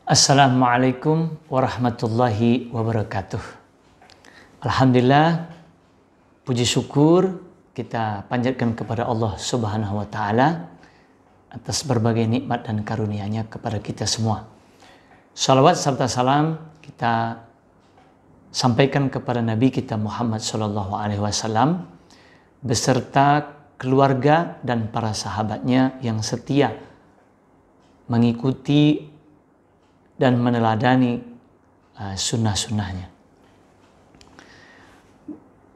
Assalamualaikum warahmatullahi wabarakatuh. Alhamdulillah, puji syukur kita panjatkan kepada Allah Subhanahu wa Ta'ala atas berbagai nikmat dan karunia-Nya kepada kita semua. Salawat serta salam kita sampaikan kepada Nabi kita Muhammad sallallahu alaihi wasallam beserta keluarga dan para sahabatnya yang setia mengikuti dan meneladani sunnah-sunnahnya.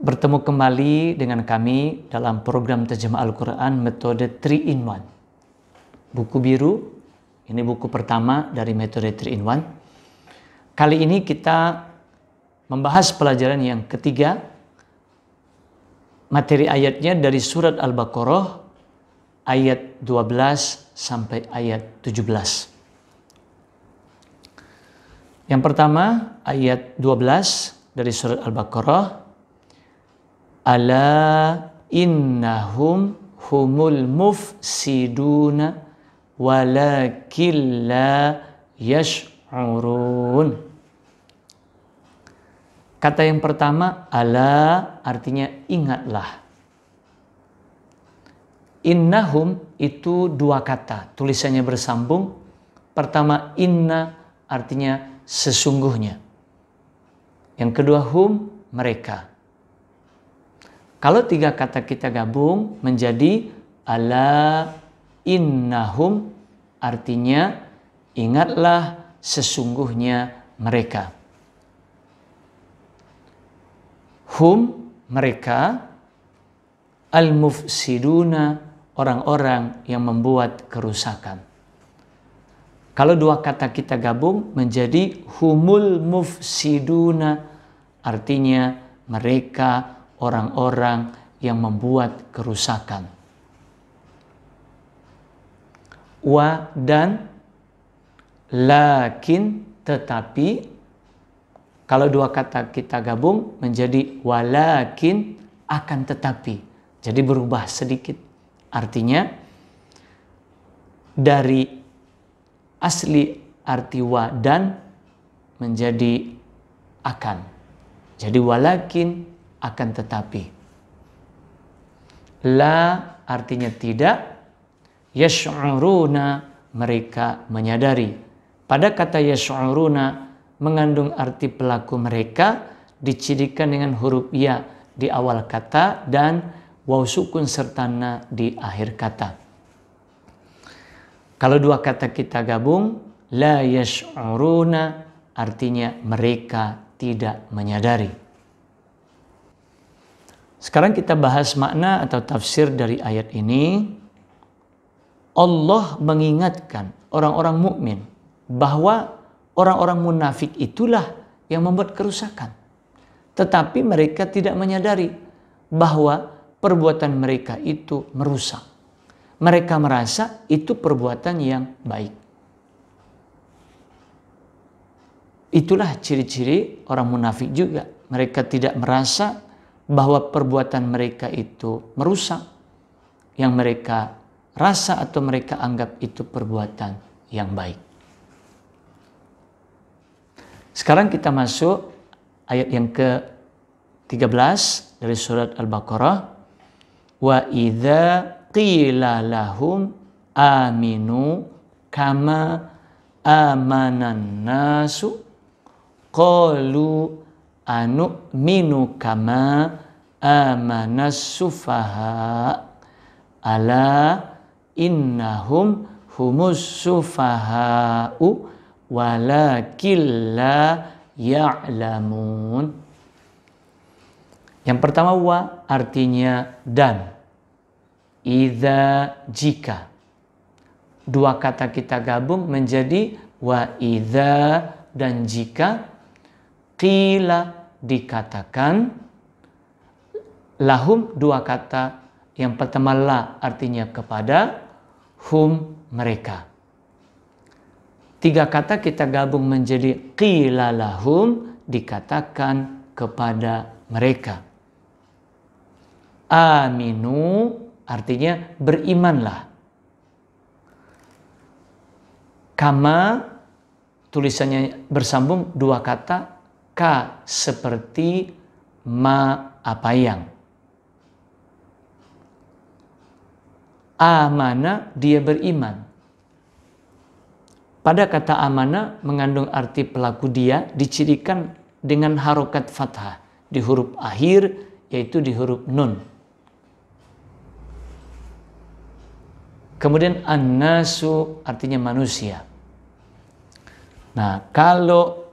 Bertemu kembali dengan kami dalam program terjemah Al-Quran metode 3-in-1. Buku biru, ini buku pertama dari metode 3-in-1. Kali ini kita membahas pelajaran yang ketiga. Materi ayatnya dari surat Al-Baqarah ayat 12 sampai ayat 17. Yang pertama, ayat 12 dari surat Al-Baqarah. Ala innahum humul mufsiduna walakin la yash'urun. Kata yang pertama, ala artinya ingatlah. Innahum itu dua kata, tulisannya bersambung. Pertama, inna artinya sesungguhnya. Yang kedua, hum, mereka. Kalau tiga kata kita gabung menjadi ala innahum, artinya ingatlah sesungguhnya mereka. Hum, mereka. Al-mufsiduna, orang-orang yang membuat kerusakan. Kalau dua kata kita gabung menjadi humul mufsiduna, artinya mereka orang-orang yang membuat kerusakan. Wa dan lakin, tetapi. Kalau dua kata kita gabung menjadi walakin, akan tetapi. Jadi berubah sedikit. Artinya dari asli arti wa dan menjadi akan. Jadi walakin, akan tetapi. La artinya tidak. Yash'uruna, mereka menyadari. Pada kata yash'uruna mengandung arti pelaku mereka, dicirikan dengan huruf ya di awal kata dan waw sukun serta na di akhir kata. Kalau dua kata kita gabung, la yash'uruna, artinya mereka tidak menyadari. Sekarang kita bahas makna atau tafsir dari ayat ini. Allah mengingatkan orang-orang mukmin bahwa orang-orang munafik itulah yang membuat kerusakan. Tetapi mereka tidak menyadari bahwa perbuatan mereka itu merusak. Mereka merasa itu perbuatan yang baik. Itulah ciri-ciri orang munafik juga. Mereka tidak merasa bahwa perbuatan mereka itu merusak. Yang mereka rasa atau mereka anggap itu perbuatan yang baik. Sekarang kita masuk ayat yang ke-13 dari surat Al-Baqarah. Wa idza qila lahum aminu kama amanan nasu qalu anu'minu kama amanas sufaha ala innahum humus sufaha'u walakin la ya'lamun. Yang pertama wa artinya dan. Idza, jika. Dua kata kita gabung menjadi wa idza dan jika. Qila, dikatakan. Lahum, dua kata. Yang pertama la artinya kepada. Hum, mereka. Tiga kata kita gabung menjadi qila lahum, dikatakan kepada mereka. Aminu artinya berimanlah. Kama tulisannya bersambung dua kata, ka seperti, ma apa yang. Amana dia beriman. Pada kata amana mengandung arti pelaku dia dicirikan dengan harokat fathah di huruf akhir, yaitu di huruf nun. Kemudian an-nasu artinya manusia. Nah, kalau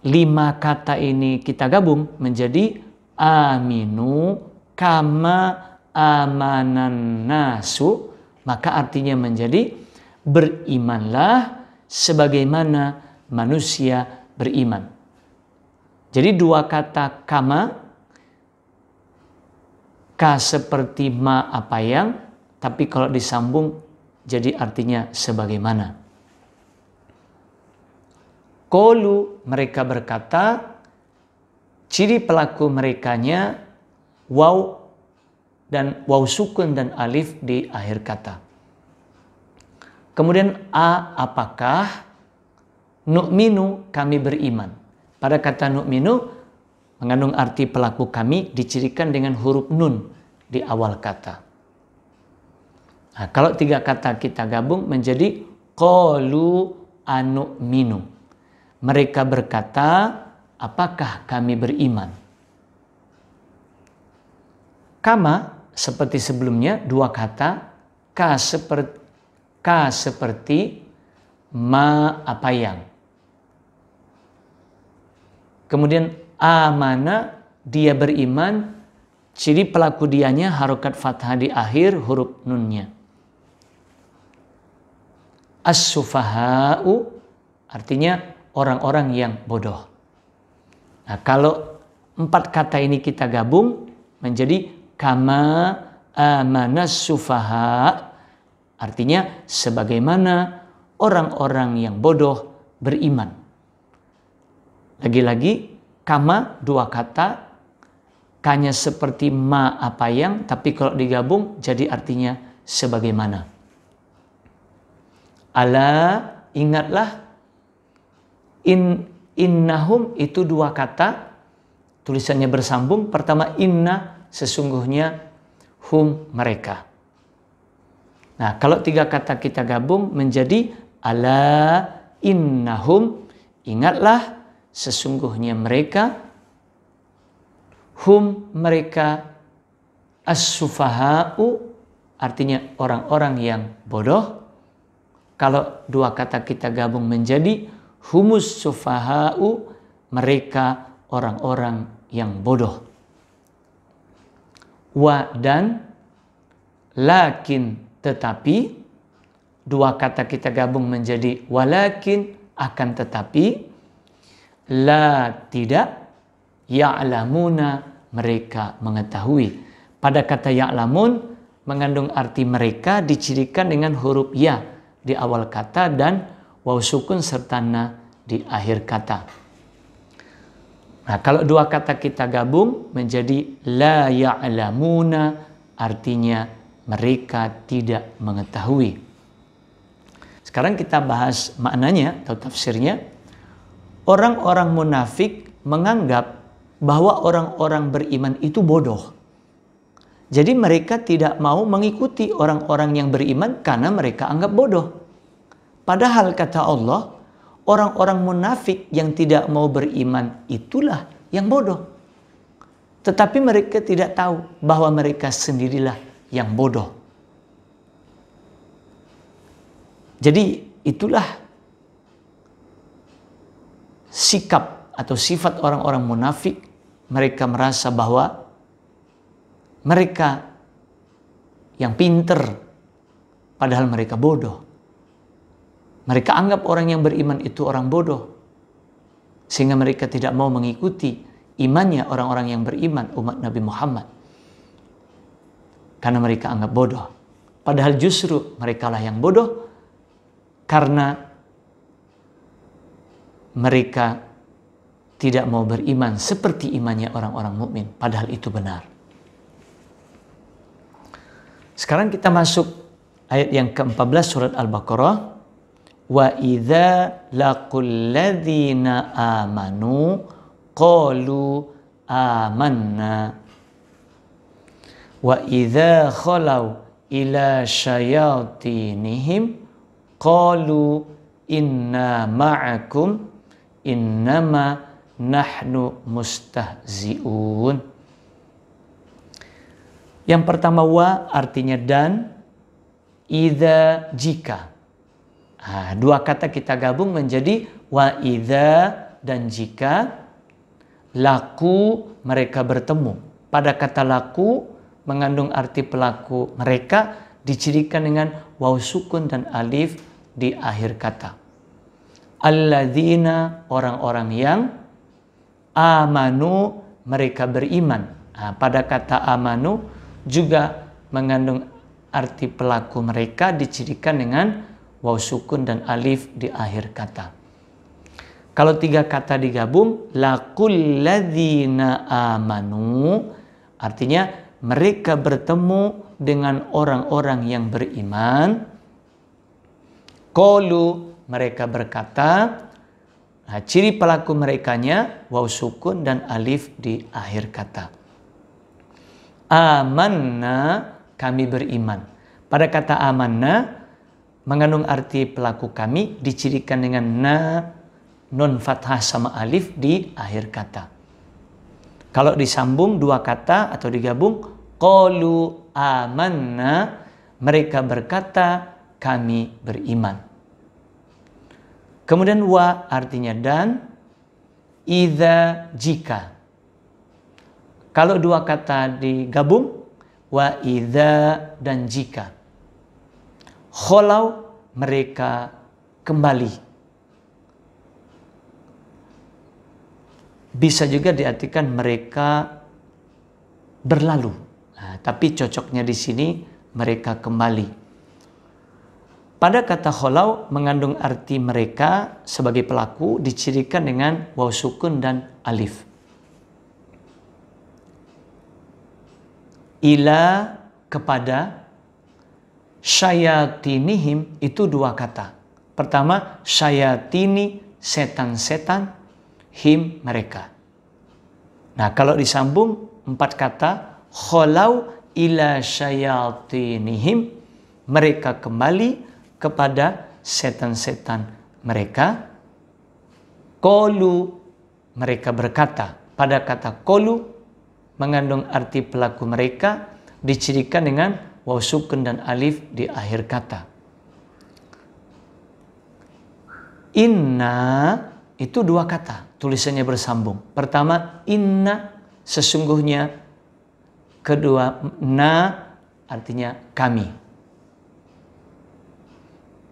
5 kata ini kita gabung menjadi aminu kama amanan nasu, maka artinya menjadi berimanlah sebagaimana manusia beriman. Jadi 2 kata kama, ka seperti, ma apa yang, tapi kalau disambung jadi artinya sebagaimana. Qalu mereka berkata, ciri pelaku merekanya waw dan waw sukun dan alif di akhir kata. Kemudian apakah, nu'minu kami beriman. Pada kata nu'minu mengandung arti pelaku kami dicirikan dengan huruf nun di awal kata. Nah, kalau 3 kata kita gabung menjadi qalu anu'minu. Mereka berkata, apakah kami beriman? Kama seperti sebelumnya 2 kata, ka seperti, ma apa yang. Kemudian amana dia beriman, ciri pelaku dianya harokat fathah di akhir huruf nunnya. As-sufaha'u artinya orang-orang yang bodoh. Nah, kalau 4 kata ini kita gabung menjadi kama amanas sufaha, artinya sebagaimana orang-orang yang bodoh beriman. Lagi-lagi kama 2 kata, kanya seperti, ma apa yang, tapi kalau digabung jadi artinya sebagaimana. Ala ingatlah, innahum itu 2 kata, tulisannya bersambung. Pertama inna sesungguhnya, hum mereka. Nah, kalau 3 kata kita gabung menjadi ala innahum, ingatlah sesungguhnya mereka, hum mereka, as-sufaha'u artinya orang-orang yang bodoh. Kalau 2 kata kita gabung menjadi humus sufaha'u, mereka orang-orang yang bodoh. Wa dan lakin tetapi, 2 kata kita gabung menjadi walakin akan tetapi, la tidak, ya'lamuna mereka mengetahui. Pada kata ya'lamun mengandung arti mereka dicirikan dengan huruf ya di awal kata dan waw sukun serta na di akhir kata. Nah, kalau 2 kata kita gabung menjadi la ya'lamuna, artinya mereka tidak mengetahui. Sekarang kita bahas maknanya atau tafsirnya. Orang-orang munafik menganggap bahwa orang-orang beriman itu bodoh. Jadi mereka tidak mau mengikuti orang-orang yang beriman karena mereka anggap bodoh. Padahal kata Allah, orang-orang munafik yang tidak mau beriman itulah yang bodoh. Tetapi mereka tidak tahu bahwa mereka sendirilah yang bodoh. Jadi itulah sikap atau sifat orang-orang munafik. Mereka merasa bahwa mereka yang pinter, padahal mereka bodoh. Mereka anggap orang yang beriman itu orang bodoh, sehingga mereka tidak mau mengikuti imannya orang-orang yang beriman, umat Nabi Muhammad, karena mereka anggap bodoh. Padahal justru merekalah yang bodoh, karena mereka tidak mau beriman seperti imannya orang-orang mukmin, padahal itu benar. Sekarang kita masuk ayat yang ke-14 surat Al-Baqarah. wa idza laqul ladzina amanu qalu amanna wa idza khalau ila syayatinihim qalu inna ma'akum innama nahnu mustahzi'un. Yang pertama wa artinya dan, idza jika. Dua kata kita gabung menjadi wa idza dan jika, laku mereka bertemu. Pada kata laku mengandung arti pelaku mereka, dicirikan dengan waw sukun dan alif di akhir kata. Alladzina orang-orang yang, amanu mereka beriman. Pada kata amanu juga mengandung arti pelaku mereka, dicirikan dengan waw sukun dan alif di akhir kata. Kalau tiga kata digabung, laqul ladzina amanu, artinya mereka bertemu dengan orang-orang yang beriman. Qalu mereka berkata, ciri pelaku merekanya waw sukun dan alif di akhir kata. Amanna kami beriman. Pada kata amanna mengandung arti pelaku kami, dicirikan dengan na, nun fathah sama alif di akhir kata. Kalau disambung dua kata atau digabung, qalu amanna mereka berkata kami beriman. Kemudian wa artinya dan, idza jika. Kalau dua kata digabung, wa idza dan jika. Khalau mereka kembali. Bisa juga diartikan mereka berlalu. Tapi cocoknya di sini mereka kembali. Pada kata khalau mengandung arti mereka sebagai pelaku, dicirikan dengan waw sukun dan alif. Ila kepada, syayatinihim itu dua kata. Pertama syayatini setan-setan, him mereka. Nah kalau disambung empat kata, khalau ila syayatinihim mereka kembali kepada setan-setan mereka. Qalu mereka berkata. Pada kata qalu mengandung arti pelaku mereka, dicirikan dengan waw sukun dan alif di akhir kata. Inna itu dua kata, tulisannya bersambung. Pertama inna sesungguhnya, kedua na artinya kami.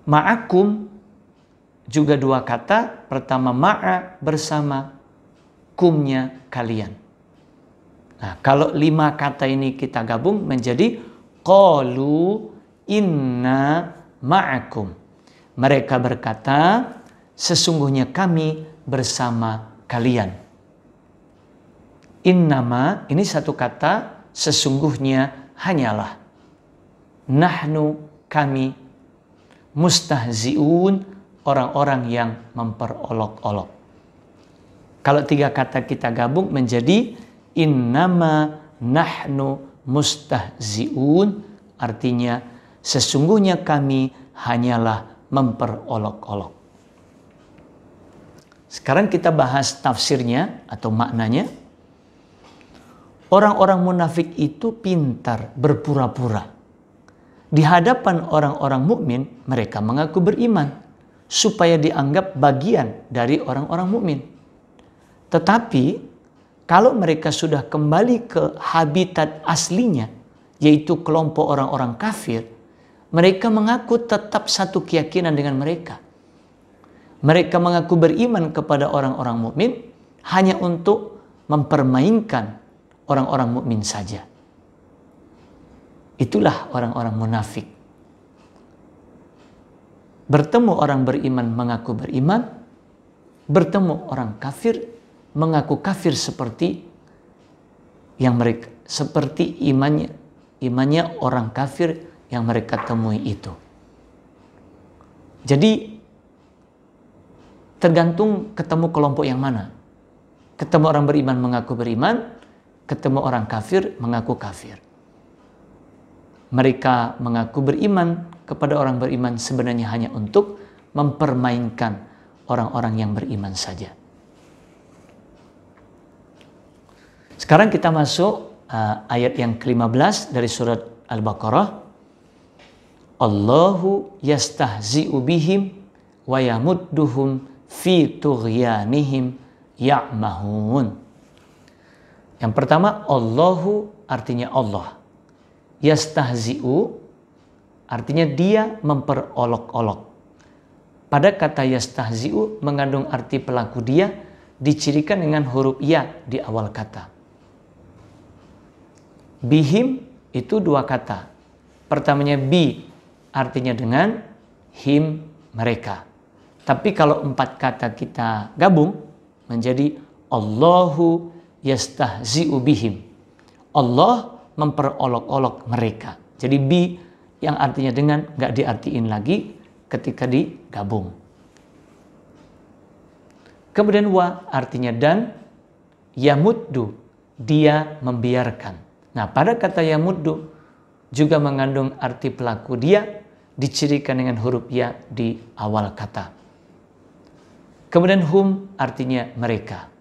Ma'akum juga dua kata, pertama ma'a bersama, kumnya kalian. Nah, kalau lima kata ini kita gabung menjadi qalu inna ma'akum. Mereka berkata, sesungguhnya kami bersama kalian. Innama ini satu kata, sesungguhnya hanyalah. Nahnu kami, mustahzi'un orang-orang yang memperolok-olok. Kalau tiga kata kita gabung menjadi innama nahnu mustahzi'un, artinya sesungguhnya kami hanyalah memperolok-olok. Sekarang kita bahas tafsirnya atau maknanya. Orang-orang munafik itu pintar berpura-pura. Di hadapan orang-orang mukmin mereka mengaku beriman supaya dianggap bagian dari orang-orang mukmin. Tetapi kalau mereka sudah kembali ke habitat aslinya, yaitu kelompok orang-orang kafir, mereka mengaku tetap satu keyakinan dengan mereka. Mereka mengaku beriman kepada orang-orang mukmin hanya untuk mempermainkan orang-orang mukmin saja. Itulah orang-orang munafik. Bertemu orang beriman mengaku beriman, bertemu orang kafir mengaku kafir seperti yang mereka, seperti imannya orang kafir yang mereka temui itu. Jadi tergantung ketemu kelompok yang mana. Ketemu orang beriman mengaku beriman, ketemu orang kafir mengaku kafir. Mereka mengaku beriman kepada orang beriman sebenarnya hanya untuk mempermainkan orang-orang yang beriman saja. Sekarang kita masuk ayat yang ke-15 dari surat Al-Baqarah. Allahu yastahzi'u bihim wa yamudduhum fi tughyanihim ya'mahun. Yang pertama, Allahu artinya Allah. Yastahzi'u artinya dia memperolok-olok. Pada kata yastahzi'u mengandung arti pelaku dia, dicirikan dengan huruf ya di awal kata. Bihim itu dua kata. Pertamanya bi artinya dengan, him mereka. Tapi kalau empat kata kita gabung menjadi Allahu yastahzi'u bihim. Allah memperolok-olok mereka. Jadi bi yang artinya dengan gak diartiin lagi ketika digabung. Kemudian wa artinya dan, yamuddu dia membiarkan. Nah, pada kata yamuddu juga mengandung arti pelaku dia, dicirikan dengan huruf ya di awal kata. Kemudian hum artinya mereka.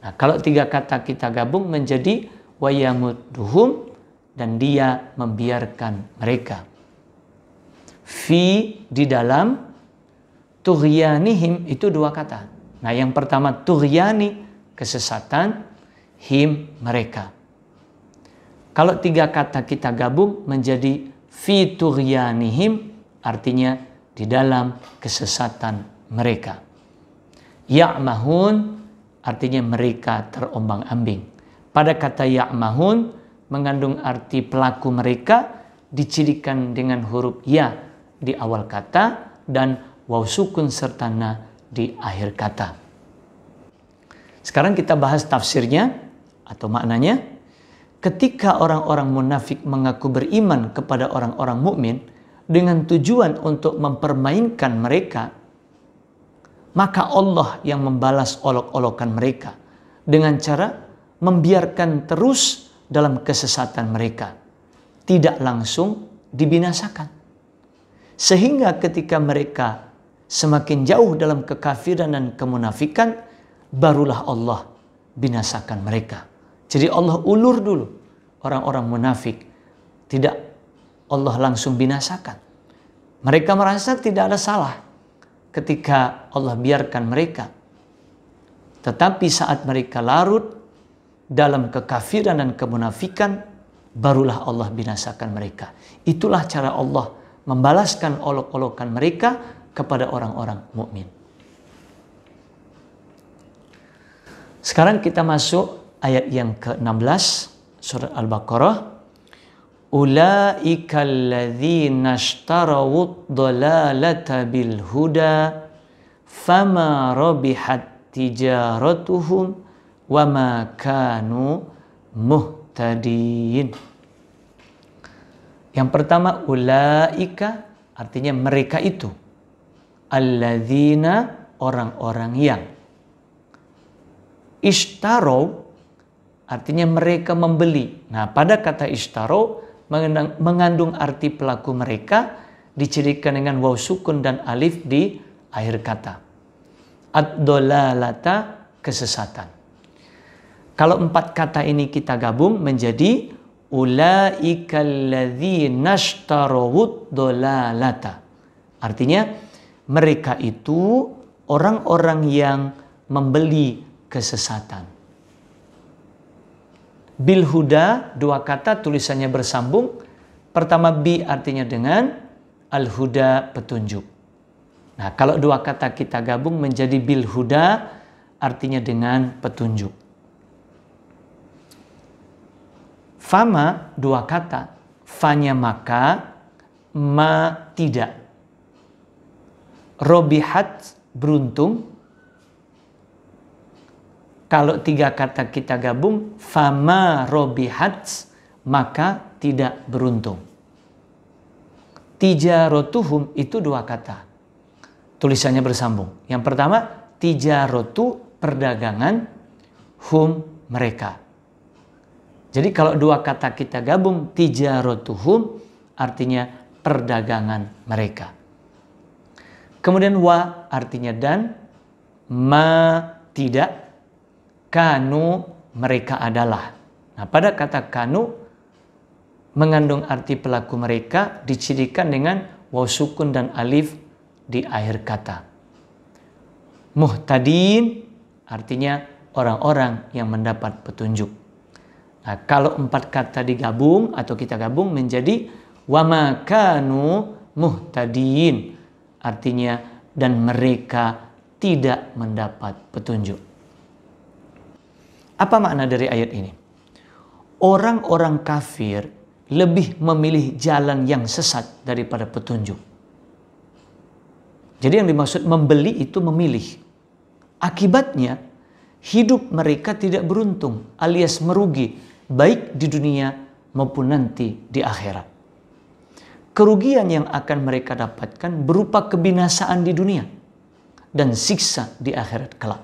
Nah, kalau tiga kata kita gabung menjadi wa yamudduhum, dan dia membiarkan mereka. Fi di dalam, tughyanihim itu dua kata. Nah, yang pertama tughyani kesesatan, him mereka. Kalau tiga kata kita gabung menjadi fi tughyanihim, artinya di dalam kesesatan mereka. Ya'mahun artinya mereka terombang-ambing. Pada kata ya'mahun mengandung arti pelaku mereka, dicirikan dengan huruf ya di awal kata dan waw sukun serta na di akhir kata. Sekarang kita bahas tafsirnya atau maknanya. Ketika orang-orang munafik mengaku beriman kepada orang-orang mukmin dengan tujuan untuk mempermainkan mereka, maka Allah yang membalas olok-olokan mereka dengan cara membiarkan terus dalam kesesatan mereka, tidak langsung dibinasakan. Sehingga ketika mereka semakin jauh dalam kekafiran dan kemunafikan, barulah Allah binasakan mereka. Jadi Allah ulur dulu orang-orang munafik, tidak Allah langsung binasakan. Mereka merasa tidak ada salah ketika Allah biarkan mereka. Tetapi saat mereka larut dalam kekafiran dan kemunafikan, barulah Allah binasakan mereka. Itulah cara Allah membalaskan olok-olokan mereka kepada orang-orang mukmin. Sekarang kita masuk ayat yang ke-16 surat Al-Baqarah. Ulaika alladzina ishtarawud dhalalata bil huda fama rabihat tijaratuhum wama kanu muhtadin. Yang pertama, ulaika artinya mereka itu. Alladzina orang-orang yang. Ishtaraw artinya mereka membeli. Nah, pada kata ishtaraw mengandung arti pelaku mereka, dicirikan dengan waw sukun dan alif di akhir kata. Ad-dolalata kesesatan. Kalau empat kata ini kita gabung menjadi ulaika alladzina ishtarawud dolalata. Artinya mereka itu orang-orang yang membeli kesesatan. Bil huda, dua kata tulisannya bersambung. Pertama bi artinya dengan, al huda petunjuk. Nah, kalau dua kata kita gabung menjadi bil huda artinya dengan petunjuk. Fama dua kata, fanya maka, ma tidak. Robihat beruntung. Kalau tiga kata kita gabung, fama robihat, maka tidak beruntung. Tijaratuhum itu dua kata. Tulisannya bersambung. Yang pertama, tijaratu, perdagangan, hum, mereka. Jadi kalau dua kata kita gabung, tijaratuhum artinya perdagangan mereka. Kemudian wa artinya dan, ma tidak, kanu mereka adalah. Nah, pada kata kanu mengandung arti pelaku mereka dicirikan dengan waw sukun dan alif di akhir kata. Muhtadin artinya orang-orang yang mendapat petunjuk. Nah, kalau 4 kata digabung atau kita gabung menjadi wa ma kanu muhtadin, artinya dan mereka tidak mendapat petunjuk. Apa makna dari ayat ini? Orang-orang kafir lebih memilih jalan yang sesat daripada petunjuk. Jadi yang dimaksud membeli itu memilih. Akibatnya hidup mereka tidak beruntung alias merugi, baik di dunia maupun nanti di akhirat. Kerugian yang akan mereka dapatkan berupa kebinasaan di dunia dan siksa di akhirat kelak.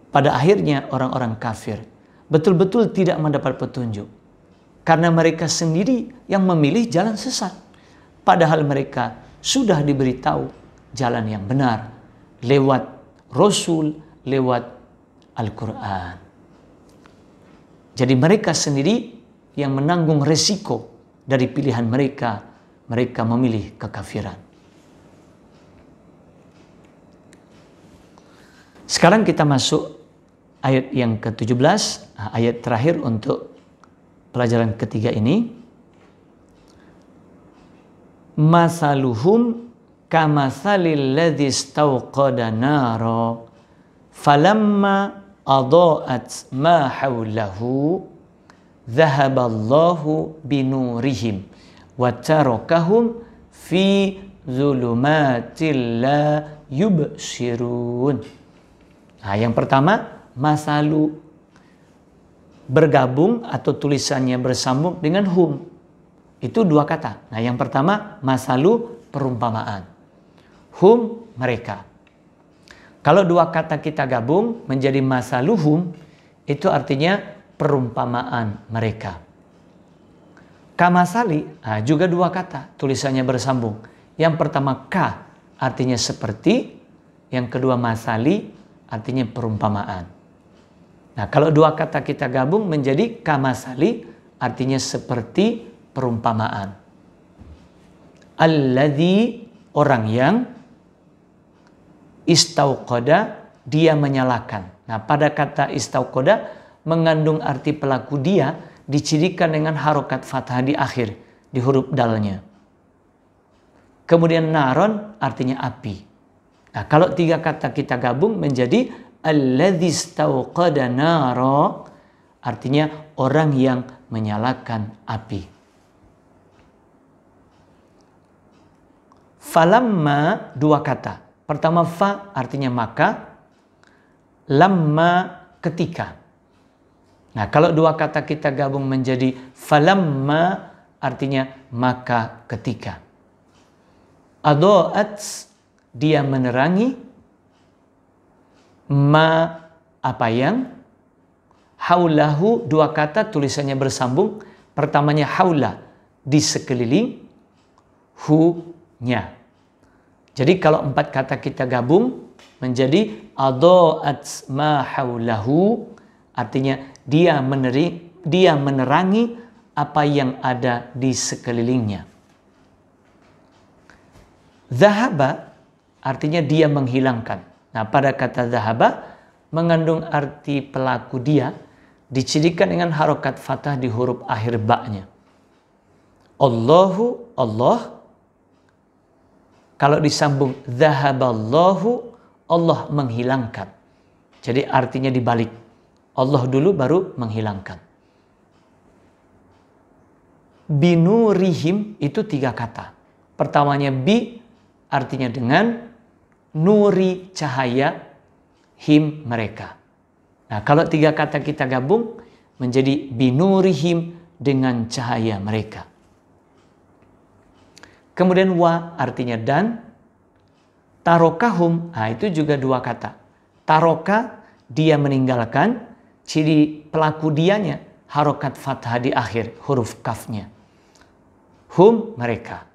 Pada akhirnya orang-orang kafir betul-betul tidak mendapat petunjuk karena mereka sendiri yang memilih jalan sesat, padahal mereka sudah diberitahu jalan yang benar lewat Rasul, lewat Al-Quran. Jadi mereka sendiri yang menanggung resiko dari pilihan mereka. Mereka memilih kekafiran. Sekarang kita masuk ayat yang ke-17, ayat terakhir untuk pelajaran ketiga ini. Masaluhum kamathalil ladzi istauqada nara falamma adaat ma haulahu dhahaballahu binurihim wa tarakahum fi zulumatil la yubsirun. Nah, yang pertama masalu bergabung atau tulisannya bersambung dengan hum. Itu 2 kata. Nah, yang pertama masalu perumpamaan. Hum mereka. Kalau 2 kata kita gabung menjadi masaluhum, itu artinya perumpamaan mereka. Kamasali juga 2 kata, tulisannya bersambung. Yang pertama ka artinya seperti, yang kedua masali artinya perumpamaan. Nah, kalau 2 kata kita gabung menjadi kamasali artinya seperti perumpamaan. Alladzi, orang yang, istauqada, dia menyalakan. Nah, pada kata istauqada mengandung arti pelaku dia, dicirikan dengan harokat fathah di akhir, di huruf dalnya. Kemudian naron artinya api. Nah, kalau 3 kata kita gabung menjadi alladzi istauqada nara, artinya orang yang menyalakan api. Falamma 2 kata. Pertama fa artinya maka, lamma ketika. Nah, kalau 2 kata kita gabung menjadi falamma artinya maka ketika. Adoat dia menerangi, ma apa yang, haulahu 2 kata tulisannya bersambung. Pertamanya haula di sekeliling, hu-nya. Jadi kalau 4 kata kita gabung menjadi adoat ma haulahu, artinya dia menerangi apa yang ada di sekelilingnya. Zahaba artinya dia menghilangkan. Nah, pada kata zahaba mengandung arti pelaku dia, dicirikan dengan harokat fathah di huruf akhir ba-nya. Allahu, Allah. Kalau disambung zahaballahu, Allah menghilangkan. Jadi artinya dibalik. Allah dulu baru menghilangkan. Binurihim itu 3 kata. Pertamanya bi artinya dengan, nuri cahaya, him mereka. Nah, kalau 3 kata kita gabung menjadi binurihim dengan cahaya mereka. Kemudian wa artinya dan, Tarokahum, nah itu juga dua kata. Taroka, dia meninggalkan, ciri pelaku dianya, harokat fathah di akhir, huruf kafnya. Hum, mereka.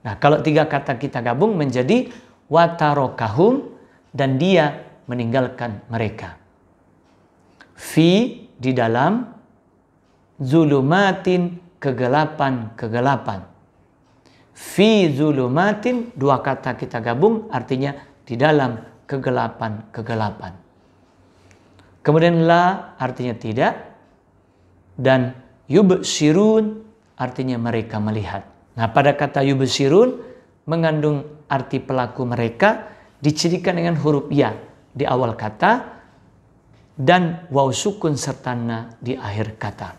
Nah, kalau tiga kata kita gabung menjadi watarokahum, dan dia meninggalkan mereka. Fi, di dalam, zulumatin, kegelapan-kegelapan. Fi zulumatin, dua kata kita gabung, artinya di dalam kegelapan-kegelapan. Kemudian la, artinya tidak. Dan yubsirun, artinya mereka melihat. Nah, pada kata yubsirun mengandung arti pelaku mereka, dicirikan dengan huruf ya di awal kata dan waw sukun serta na di akhir kata.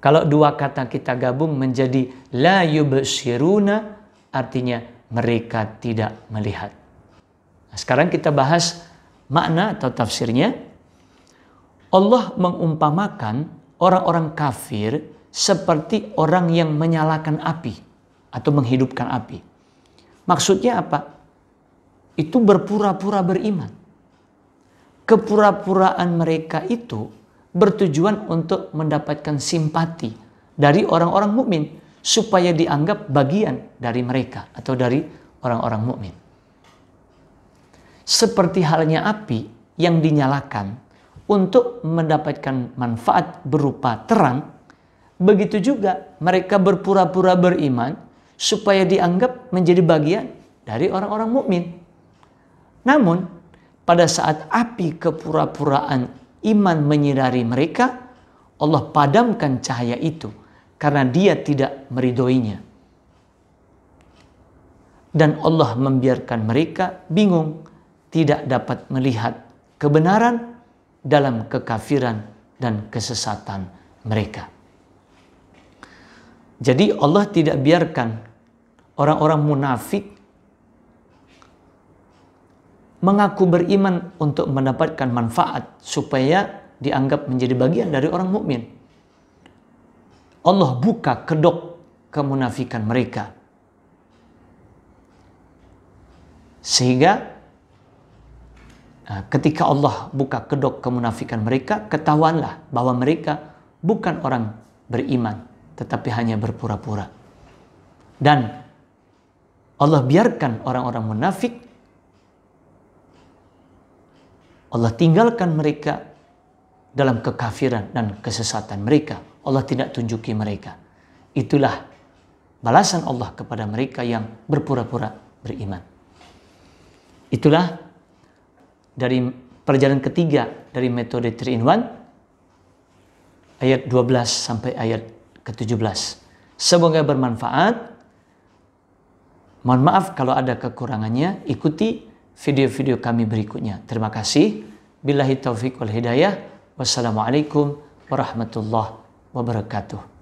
Kalau dua kata kita gabung menjadi la yubsiruna, artinya mereka tidak melihat. Nah, sekarang kita bahas makna atau tafsirnya. Allah mengumpamakan orang-orang kafir seperti orang yang menyalakan api atau menghidupkan api. Maksudnya apa? Itu berpura-pura beriman. Kepura-puraan mereka itu bertujuan untuk mendapatkan simpati dari orang-orang mukmin supaya dianggap bagian dari mereka atau dari orang-orang mukmin. Seperti halnya api yang dinyalakan untuk mendapatkan manfaat berupa terang, begitu juga mereka berpura-pura beriman supaya dianggap menjadi bagian dari orang-orang mukmin. Namun, pada saat api kepura-puraan iman menyinari mereka, Allah padamkan cahaya itu karena dia tidak meridhoinya. Dan Allah membiarkan mereka bingung, tidak dapat melihat kebenaran dalam kekafiran dan kesesatan mereka. Jadi Allah tidak biarkan orang-orang munafik mengaku beriman untuk mendapatkan manfaat supaya dianggap menjadi bagian dari orang mukmin. Allah buka kedok kemunafikan mereka. Sehingga ketika Allah buka kedok kemunafikan mereka, ketahuanlah bahwa mereka bukan orang beriman, tetapi hanya berpura-pura. Dan Allah biarkan orang-orang munafik, Allah tinggalkan mereka dalam kekafiran dan kesesatan mereka. Allah tidak tunjuki mereka. Itulah balasan Allah kepada mereka yang berpura-pura beriman. Itulah dari pelajaran ketiga dari metode 3-in-1, ayat 12 sampai ayat ke-17. Semoga bermanfaat. Mohon maaf kalau ada kekurangannya. Ikuti video-video kami berikutnya. Terima kasih. Billahi taufiq wal hidayah. Wassalamualaikum warahmatullahi wabarakatuh.